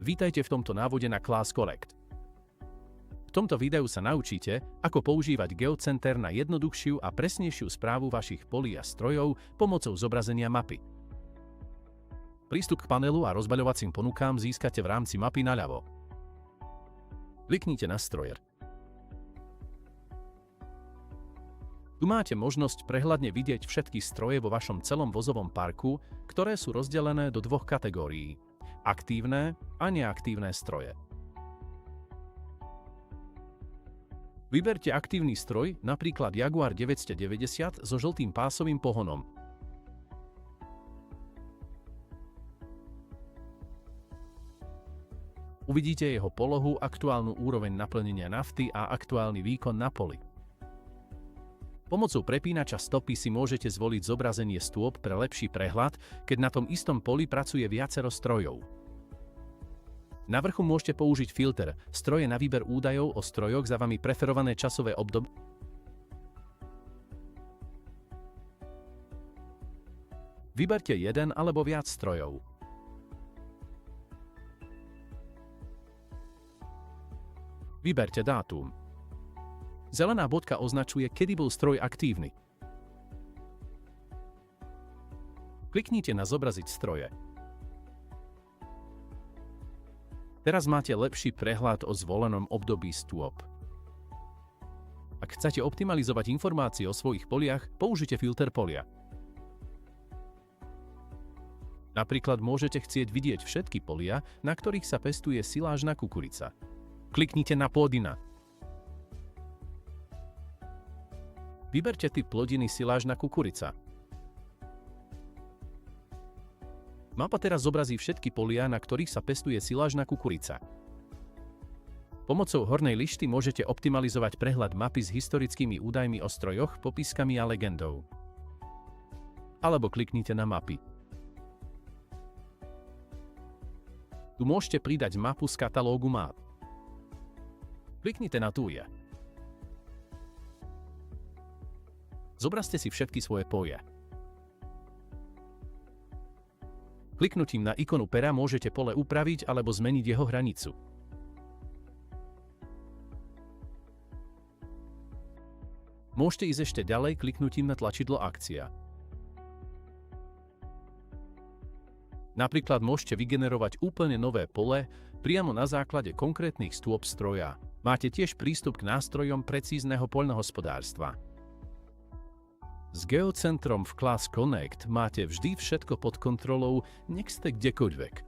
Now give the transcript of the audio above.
Vítajte v tomto návode na Class Connect. V tomto videu sa naučíte, ako používať Geocenter na jednoduchšiu a presnejšiu správu vašich polí a strojov pomocou zobrazenia mapy. Prístup k panelu a rozbaľovacím ponukám získate v rámci mapy naľavo. Kliknite na strojer. Tu máte možnosť prehľadne vidieť všetky stroje vo vašom celom vozovom parku, ktoré sú rozdelené do dvoch kategórií: aktívne a neaktívne stroje. Vyberte aktívny stroj, napríklad Jaguar 990 so žltým pásovým pohonom. Uvidíte jeho polohu, aktuálnu úroveň naplnenia nafty a aktuálny výkon na poli. Pomocou prepínača stopy si môžete zvoliť zobrazenie stôp pre lepší prehľad, keď na tom istom poli pracuje viacero strojov. Na vrchu môžete použiť filter, stroje na výber údajov o strojoch za vami preferované časové obdobie. Vyberte jeden alebo viac strojov. Vyberte dátum. Zelená bodka označuje, kedy bol stroj aktívny. Kliknite na Zobraziť stroje. Teraz máte lepší prehľad o zvolenom období stôp. Ak chcete optimalizovať informácie o svojich poliach, použite filter polia. Napríklad môžete chcieť vidieť všetky polia, na ktorých sa pestuje silážna kukurica. Kliknite na plodina. Vyberte typ plodiny silážna kukurica. Mapa teraz zobrazí všetky polia, na ktorých sa pestuje silážna kukurica. Pomocou hornej lišty môžete optimalizovať prehľad mapy s historickými údajmi o strojoch, popiskami a legendou. Alebo kliknite na mapy. Tu môžete pridať mapu z katalógu map. Kliknite na Tuje. Zobrazte si všetky svoje polia. Kliknutím na ikonu pera môžete pole upraviť alebo zmeniť jeho hranicu. Môžete ísť ešte ďalej kliknutím na tlačidlo Akcia. Napríklad môžete vygenerovať úplne nové pole priamo na základe konkrétnych stôp stroja. Máte tiež prístup k nástrojom precízneho poľnohospodárstva. S Geocentrom v Class Connect máte vždy všetko pod kontrolou, nech ste kdekoľvek.